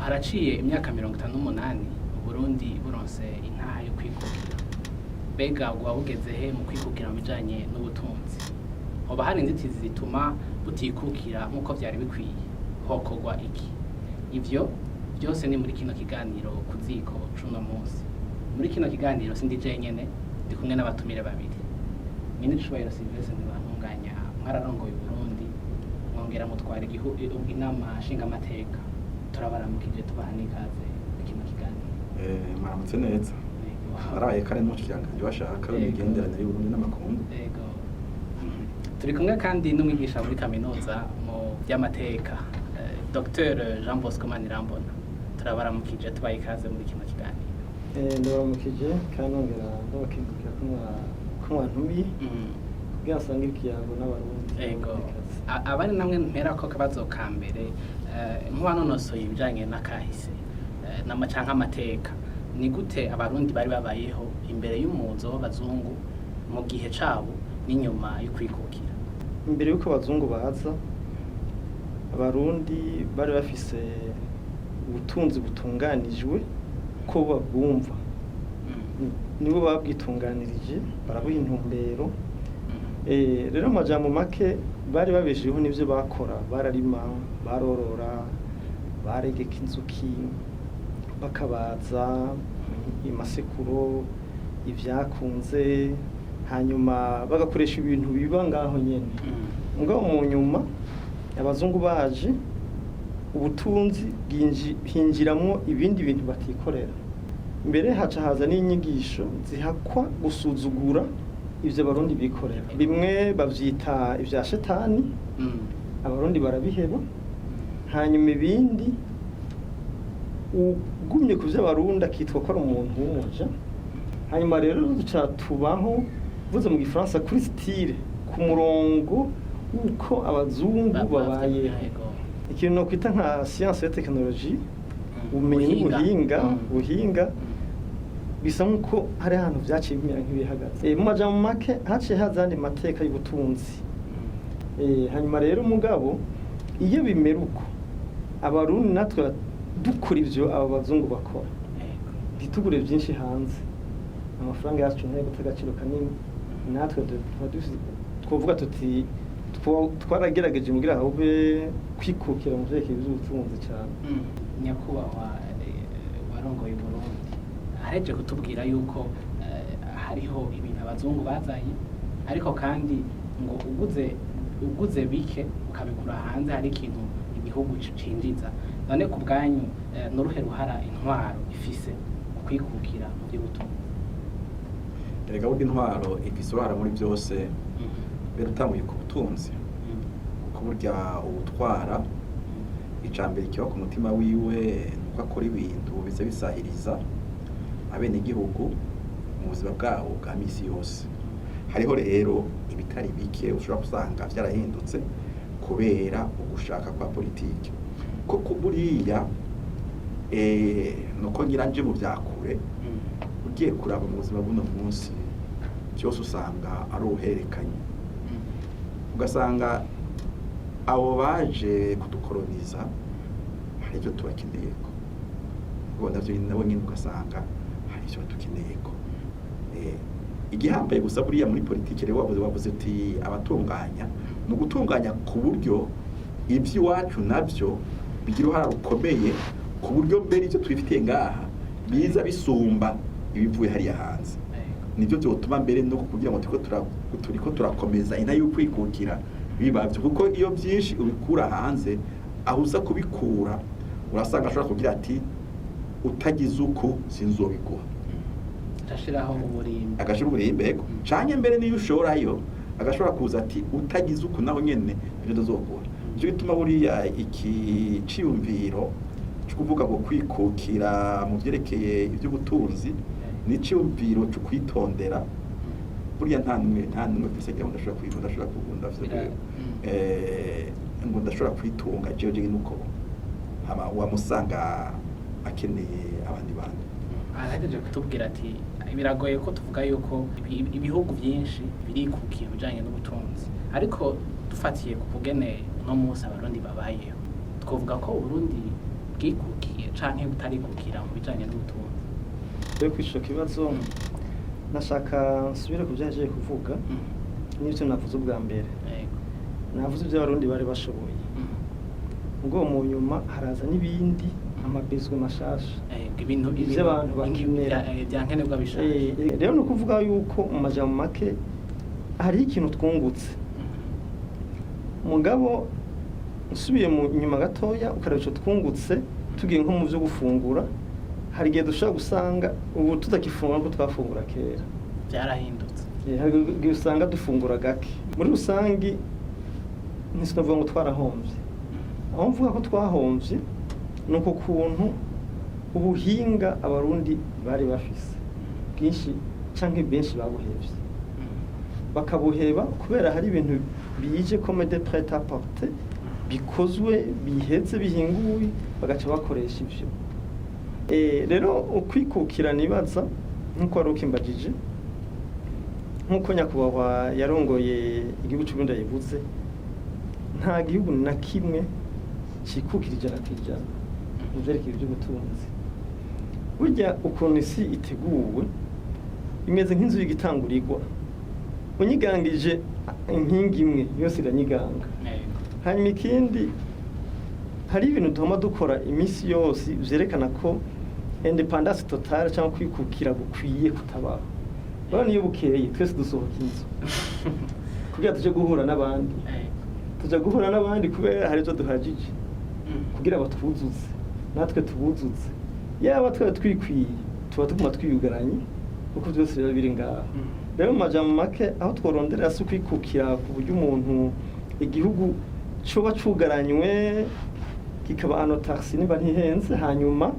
haraciye imyaka 58 Burundi buronse intahe yo kwikukira. Bega bugeze he mu kwikukira mu bijanye n'ubutunzi? Hoba hari inzitizi zituma butikukira nkuko vyari bikwiye? Hokogwa iki? Ivyo byose ni muri kino kiganiro ku ziko cuno munsi. Muri kino kiganiro sindi jenyene ndi kumwe n'abatumire babiri. Dr Sylvestre Ntibantunganya mwararongoye Burundi, mwongera mutwara igihugu inama nshinga amateka. Turabaramukije tubaha n'ikaze kino kiganiro. Maramutse neza. Araye kare mu cyanganje bashaka imigenderanire y'Uburundi n'amakungu. Yego. Turi kumwe kandi n'umwigisha muri kaminuza mu by'amateka, Dr Jean Bosco Manirambona. Turabaramukije tubaha ikaze muri kino kiganiro. Ndabaramukije kandi ngera ndabakingukira kumwantumiye. Kugira sangira ikiyago n'abarundi. Yego. Abari namwe mpera ko kabazo ka mbere nk'uwanonosoye ibijanye n'akahise n'amacanka amateka. Ni gute abarundi bari babayeho imbere y'umuzo w'abazungu mu gihe cabo n'inyuma yo kwikukira? Imbere yuko abazungu baza, abarundi bari bafise ubutunzi butunganijwe ko babwumva. Nibo babwitunganirije barabuha intumbero. Rero amajambo make bari babesheho n'ivyo bakora, bararima, barorora, baregeka inzuki, bakabaza imasekuro, ivyakunze, hanyuma bagakoresha ibintu biba ngaho nyene. Mugabo mu nyuma abazungu baje, ubutunzi hinjiramwo ibindi bintu batikorera. Mbere haca haza n'inyigisho zihakwa gusuzugura ivyo abarundi bikorera. Bimwe bavyita ivya shetani, abarundi barabiheba. Hanyuma ibindi ugumye kuvya abarundi akitwa ko ari umuntu w'umuja. Hanyuma rero duca tubaho vuze mu gifaransa kuri style ku murongo uko abazungu babaye. Ikintu no kwita nka science et technologie, ubumenyi n'ubuhinga bisa nkuko hari ahantu vyaciye bimera nk'ibihagaze. Mu majambo make haciye hazandi mateka y'ubutunzi. Hanyuma rero mugabo iyo bimera uko abarundi natwe dukora ivyo aba bazungu bakora, ditugure byinshi hanze, amafaranga yacu ntaye gutagaciro kanini, natwe twovuga tuti twaragerageje mugira ahubwe kwikukira mu vyerekeye by'ubutunzi cyane. Nyakubahwa warongoye Burundi, aheje kutubwira yuko hariho ibintu abazungu bazanye, ariko kandi ngo uguze bike ukabikura hanze hari ikintu igihugu cinjiza. None ku bwanyu n'uruhe ruhara intwaro ifise kwikukira mu by'ubutunzi? Erega burya intwaro ifise uruhara muri byose, mbere utanguye ku butunzi, kuko burya ubutwara icambere kiba ku mutima wiwe nuko akora ibintu bize bisahiriza abenegihugu mu buzima bwabo bwa misi yose. Hariho rero ibitari bike ushobora gusanga vyarahindutse kubera ugushaka kwa politiki. Koko buriya nuko ngiranje mu vyakure ugiye kuraba mu buzima buno munsi cyose usanga ari uherekanye. Ugasanga abo baje kudukoloniza hari icyo tubakeneyeko, ubwo navyo nabo nyine ugasanga hari icyo tukeneyeko. Igihambaye gusa buriya muri politiki rero wavuze uti abatunganya mu gutunganya ku buryo iby'iwacu nabyo bigira uruhara rukomeye, ku buryo mbere icyo twifitiye ngaha biza bisumba ibivuye hariya hanze. Nibyo byotuma mbere no kugira ngo turiko turakomeza ina yo kwikukira bibavyo, kuko iyo byinshi ubikura hanze aho uza kubikura urasanga ashobora kugira ati utagize uko sinzobiguha, ashiraho uburimbe, agashira uburimbe canke mbere niyo ushorayo agashobora kuza ati utagize uko naho nyene ibyo ndazogura. Nicyo gituma buriya iki ciyumviro cyo kuvuga ngo kwikukira mu byerekeye iby'ubutunzi ni ciyumviro cyo kwitondera. Buriya nta numwe twese ndashobora kwikunda, ndashobora kugunda ngo ndashobora kwitunga jeje nuko hama wamusanga akeneye abandi bantu. Arahejeje kutubwira ati biragoye ko tuvuga yuko ibihugu byinshi birikukiye bijanye n'ubutunzi, ariko dufatiye ku kugene no munsi abarundi babayeho, twovuga ko Burundi bwikukiye canke butarikukira mu bijanye n'ubutunzi? rero kwishyura kibazo nashaka nsubire ku byo yagiye kuvuga n'ibyo navuze ubwa mbere. Navuze ibyo abarundi bari bashoboye, ubwo mu nyuma haraza n'ibindi amabizwe mashasha ibintu abantu bakenera byankenerwa bishaje. Rero ni ukuvuga yuko mu majambo make hari ikintu twungutse, mugabo usubiye mu nyuma gatoya ukareba icyo twungutse tugiye nko mu byo gufungura, hari igihe dushobora gusanga ubu tutakifungura ko twafungura kera, byarahindutse. hari igihe usanga dufungura gake. Muri rusange ntisunavuga ngo twarahombye, aho mvuga ko twahombye ni uko kuntu ubuhinga abarundi bari bafise bwinshi cyangwa benshi babuhevye, bakabuheba kubera hari ibintu bije comme de prêt à porter bikozwe bihetse bihinguye bagaca bakoresha ivyo. Rero ukwikukira nibaza nkuko wari ukimbagije, nkuko nyakubahwa yarongoye igihugu cy'Uburundi yavuze, nta gihugu na kimwe cikukira ijana kw'ijana mu vyerekeye ivy'ubutunzi. Burya ukuntu isi iteguwe imeze nk'inzu y'igitangurirwa, unyigangije inkingi imwe yose iranyiganga, hanyuma ikindi hari ibintu duhoma dukora iminsi yose vyerekana ko independance totale cyangwa kwikukira gukwiye kutabaho. Bano iyo bukeye twese dusohoka inzu kugira tuje guhura n'abandi, tuja guhura n'abandi kubera hari ibyo duhagije kugira batwuzuze natwe tubuzuze. Yaba twe twikwiye tuba tuguma twiyugaranye kuko byose rero biri ngaho. Rero mu majambo make aho tworondera si kwikukira ku buryo umuntu igihugu coba cugaranywe kikaba anotaxi niba ntihenze hanyuma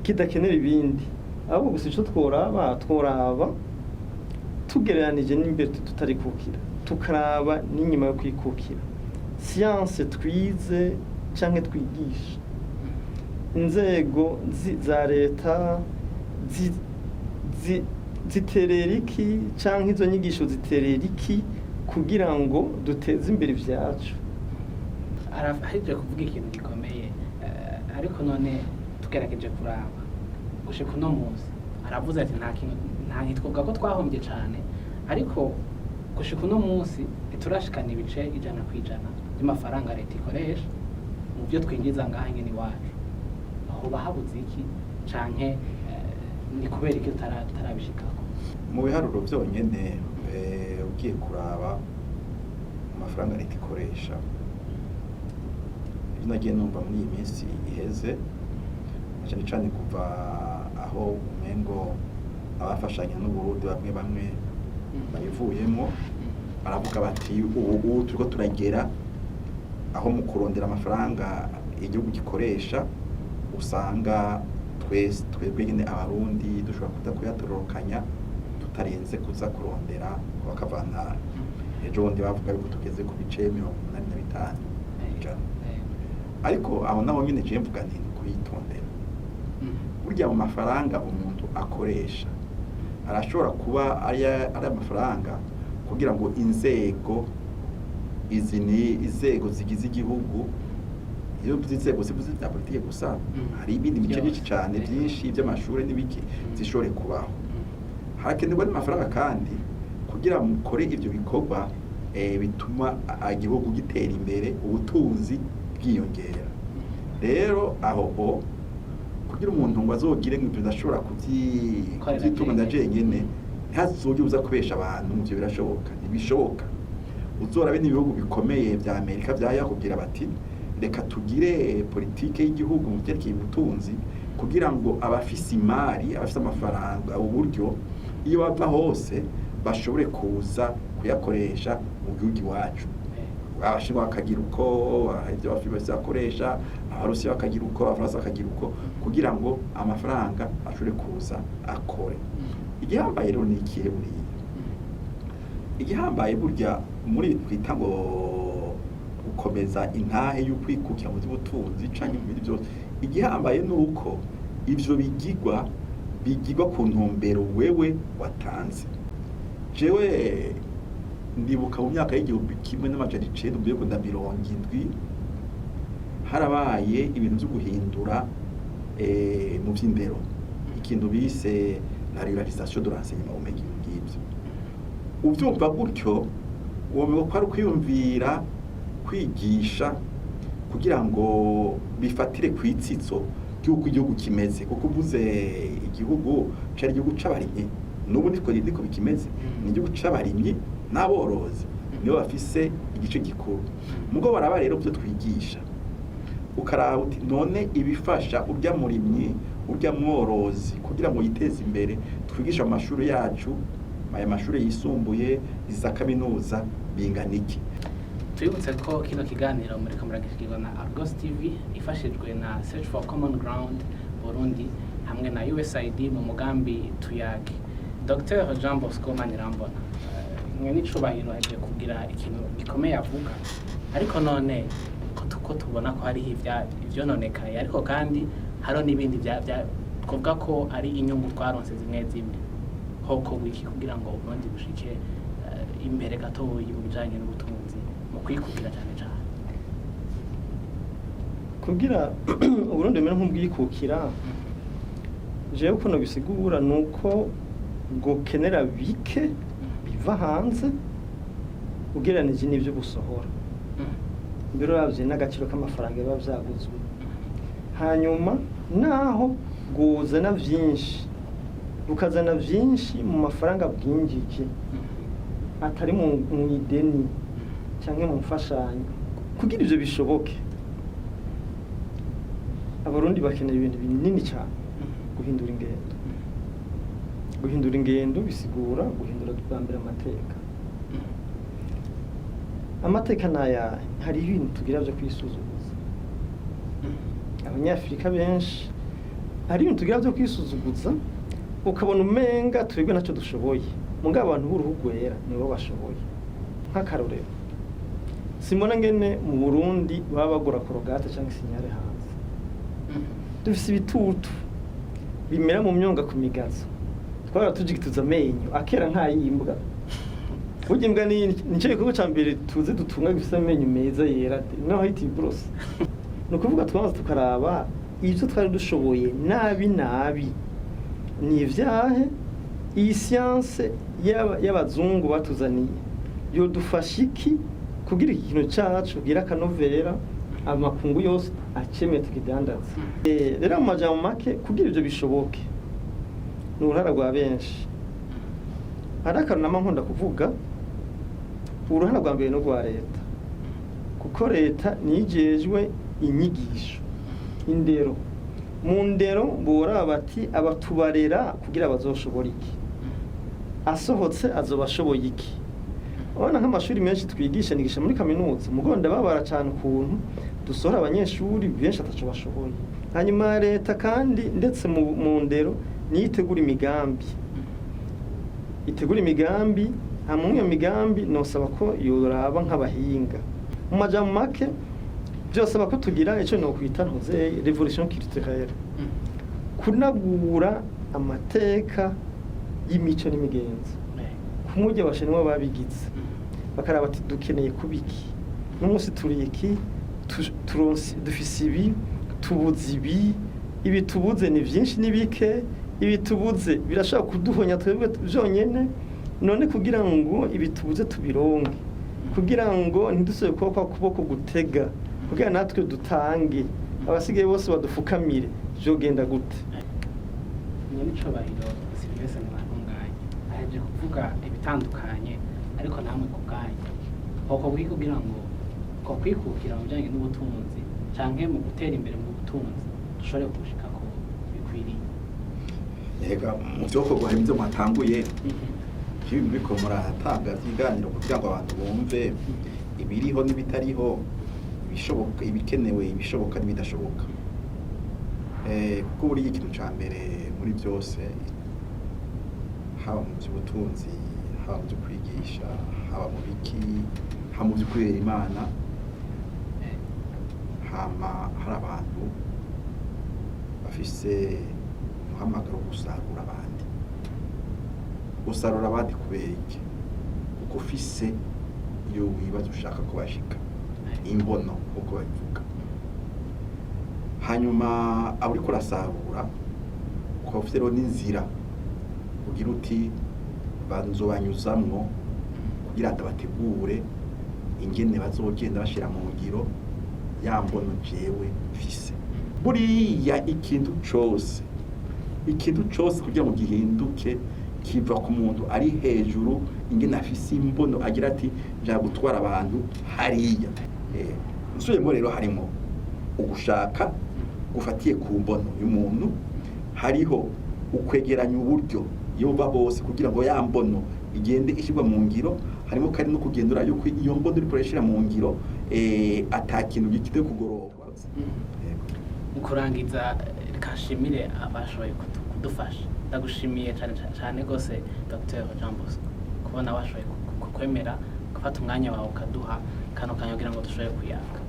kidakenera ibindi, ahubwo gusa ico tworaba tugereranije n'imbere tutarikukira, tukaraba n'inyuma yo kwikukira. Science twize canke twigisha, inzego za leta ziterera iki canke izo nyigisho ziterera iki kugira ngo duteze imbere ivyacu. Arafahije kuvuga ikintu gikomeye, ariko none tugerageje kuraba gushika uno munsi aravuze ati nta ntitwovuga ko twahombye cyane, ariko gushika uno munsi ntiturashikana ibice 100% by'amafaranga leta ikoresha mu byo twinjiza ngaha nyene iwacu. Aho bahabuze iki canke ni kubera iki tutarabishikako? Mu biharuro byonyene ugiye kuraba amafaranga leta ikoresha, nagiye numva muri iyi minsi iheze cyane cyane kuva aho umengo abafashanya n'Uburundi bamwe bayivuyemo baravuga bati ubu turiko turagera aho mu kurondera amafaranga igihugu gikoresha usanga twebwe nyine abarundi dushobora kuza kuyatororokanya tutarenze kuza kurondera bakavana. Ejo bundi bavuga yuko tugeze ku bice 85%, ariko aho naho nyine je mvuga nti kuyitondera. Burya mu mafaranga umuntu akoresha arashobora kuba ari amafaranga kugira ngo inzego zigize igihugu, iyo inzego zivuze za politike gusa, hari ibindi bice byinshi cyane byinshi by'amashuri n'ibiki zishobore kubaho. Harakenerwa n'amafaranga kandi kugira mukore ivyo bikorwa bituma igihugu gitera imbere, ubutunzi bwiyongera. Rero aho kugira umuntu ngo azogire ngo tudashobora kuvyitunga ndajenyene ntazoje uza kubesha abantu, ivyo birashoboka ntibishoboka. Uzorabe n'ibihugu bikomeye vya Amerika vyayakubwira bati reka tugire politike y'igihugu mu vyerekeye ubutunzi kugira ngo abafise imari, abafise amafaranga, uburyo iyo bava hose bashobore kuza kuyakoresha mu gihugu iwacu. Abashinwa bakagira uko, ibyo bafise bakoresha, abarusiya bakagira uko, abafaransa bakagira uko, kugira ngo amafaranga ashobore kuza akore. Igihambaye rero ni ikihe buriya? Igihambaye burya muri twita ngo gukomeza intahe y'ukwikukira mu by'ubutunzi canke mu bindi byose, igihambaye nuko ivyo bigirwa ku ntumbero wewe watanze. Jewe ndibuka mu myaka y'igihumbi kimwe n'amajana 1970 harabaye ibintu byo guhindura mu by'indero, ikintu bise la ruralisation de l'enseignement mu gihugu ngibyo. Ubyumva gutyo uwo ko ari kwiyumvira kwigisha kugira ngo bifatire ku itsitso cy'uko igihugu kimeze, kuko uvuze igihugu cari igihugu c'abarimyi, n'ubu niko bikimeze, ni igihugu c'abarimyi n'aborozi nibo bafise igice gikuru. Mugo baraba rero byo twigisha ukaraba uti none ibifasha urya murimyi urya mworozi kugira ngo yiteze imbere, twigisha amashuri yacu, aya mashuri yisumbuye, iza kaminuza bingana iki. Tuyibutse ko kino kiganiro muri kamuragishikirwa na Ariko TV ifashijwe na Search for Common Ground Burundi hamwe na USAID mu mugambi tuyage. Dr Jean Bosco Manirambona, mwe n'icubahiro aje kugira ikintu gikomeye avuga, ariko none ko tubona ko hari ivyononekaye, ariko kandi haro n'ibindi twovuga ko ari inyungu twaronse zimwe zimwe. Hoko wiki kugira ngo Burundi bushike imbere gatoyi mu bijanye n'ubutunzi mu kwikukira cyane cyane. Kugira Uburundi mbere nk'ubwikukira, jewe uko bisigura nuko gukenera bike biva hanze ugereranije n'ivyo gusohora. Mbere uravye n'agaciro k'amafaranga biba vyaguzwe, hanyuma naho guzana vyinshi ukazana vyinshi mu mafaranga bwinjike atari mu ideni cyangwa mu mfashanyo. Kugira ivyo bishoboke, Abarundi bakeneye ibintu binini cyane. Guhindura ingendo bisigura guhindura twambere amateka naya. Hari ibintu tugira byo kwisuzuguza. Abanyafrika benshi hari ibintu tugira byo kwisuzuguza, ukabona umenga twebwe nacyo dushoboye, mugabo abantu b'uruhu rwera nibo bashoboye. Nk'akarorero, simona ngene mu Burundi baba bagura korogate cyangwa sinyare hanze. Dufise ibitutu bimera mu myonga ku migazo, twara tujigituza amenyo akera nkayimbwa. Burya imbwa nico gikorwa ca mbere tuzi dutunga gifise amenyo meza yera, naho hiti bros. No kuvuga twaza tukaraba ivyo twari dushoboye nabi ni ivyahe iyi science y'abazungu batuzaniye yo dufashiki kugira ikintu cacu gira kanovera amakungu yose akemeye tukidandaza. Rero mu majambo make kugira ivyo bishoboke n'uruhara rwa benshi. Arakana nkunda kuvuga uruhara rwa mbere no rwa leta, kuko leta nijejwe inyigisho, indero. Mu ndero bora bati abatubarera kugira bazoshobora iki, asohotse azobashoboye iki. Abana nk'amashuri menshi twigisha nigisha muri kaminuza, mugonda babara cyane ukuntu dusohora abanyeshuri benshi ataco bashoboye. Hanyuma leta kandi ndetse mu ndero niyitegura imigambi, itegura imigambi. Hamwe iyo migambi nosaba ko yoraba nk'abahinga. Mu majambo make byose bako tugira ico no kwita ntuze revolution culturelle, kunagura amateka y'imico n'imigenzo. Kumujye bashenwa babigize bakaraba ati dukeneye kubiki n'umunsi turi iki, turonsi dufise ibi, tubuze ibi tubuze ni vyinshi nibike, ibi tubuze birashaka kuduhonya twebwe byonyene. None kugira ngo ibitubuze tubironke, kugira ngo ntidusubire kuboko gutega, kugira natwe dutange, abasigaye bose badufukamire, byogenda gute? Nyicubahiro Sylvestre Ntibantunganya aje kuvuga ibitandukanye, ariko namwe kubwanyu hoko kugira ngo ko kwikukira mu bijanye n'ubutunzi canke mu gutera imbere mu butunzi dushobore gushika ko bikwiriye. Ega mu byoko gwa ibyo mwatanguye ibi biko muratanga ikiganiro kugira ngo abantu bumve ibiriho n'ibitariho, ibishoboka, ibikenewe, ibishoboka n'ibidashoboka. Kuko buri ikintu ca mbere muri byose, haba mu by'ubutunzi, haba mu byo kwigisha, haba mu biki, haba mu byo kurera Imana, hama hari abantu bafise umuhamagaro wo gusarura abandi. Usarura abandi kubera iki? Kuko ufise iyo wibaza ushaka kubashika imbono uko babivuga. hanyuma abo uriko urasarura ukaba ufite rero n'inzira ugira uti banzobanyuzamwo kugira ngo bategure ingene bazogenda bashira mu ngiro yambono jewe mfise. Buriya ikintu cose kugira ngo gihinduke kiva ku muntu ari hejuru ingene afise imbono agira ati nja gutwara abantu hariya. Nsubiyemo rero harimo ugushaka gufatiye ku mbono y'umuntu, hariho ukwegeranya uburyo yoba bose kugira ngo ya mbono igende ishyirwa mu ngiro, harimo kandi no kugendera yuko iyo mbono uri kureshira mu ngiro atakintu gikite kugororwa. Kurangiza kashimire abashoboye kudufasha. Ndagushimiye cyane gose Dr Jean Bosco kubona washoboye kukwemera gufata umwanya wawe ukaduha kano kanya kugira ngo dushobore kuyaga.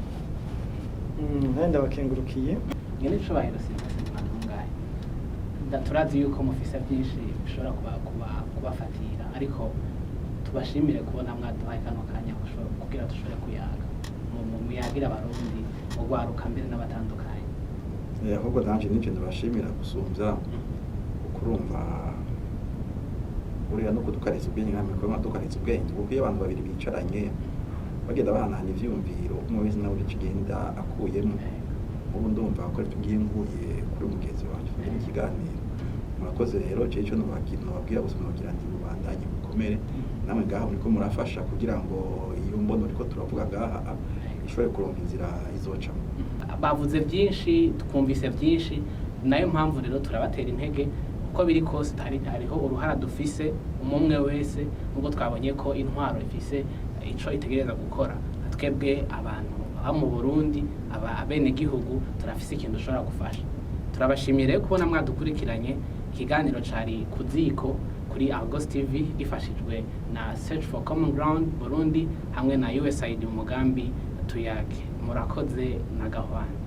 Nenda bakengurukiye Ngene cubahiro Sylvestre Ntibantunganya. Turazi yuko mufise byinshi bishobora kubafatira, ariko tubashimire kubona mwaduhaye kano kanya kugira dushobore kuyaga muyagira abarundi mu gwaruka mbere n'abatandukanye. Ahubwo nanje n'icyo ndabashimira gusumvya kurumva uriya no kudukareza ubwenge nkamwe ko dukareza ubwenge, kuko iyo abantu babiri bicaranye bagenda bahanahana ivyumviro umwe wese nawe kigenda akuyemo. Ubu ndumva ko tugiye nguye kuri mugezi wanje mu kiganiro. Murakoze rero cyo nobabwira ubuzima kugira ngo bubandanye bukomere, namwe ngaho niko murafasha kugira ngo iyo mbono ariko turavuga ngaha ishobore kuronka inzira izocamo. Bavuze byinshi twumvise byinshi, nayo mpamvu rero turabatera intege uko biri kose hariho uruhara dufise umwe wese, nubwo twabonye ko intwaro ifise ico itegereza gukora. Twebwe abantu aba mu Burundi abene gihugu turafise ikintu dushobora gufasha. Turabashimire kubona mwadukurikiranye. Ikiganiro cari ku ziko kuri Ariko TV gifashijwe na Search for Common Ground Burundi hamwe na USAID mu mugambi tuyage. Murakoze na gahwana.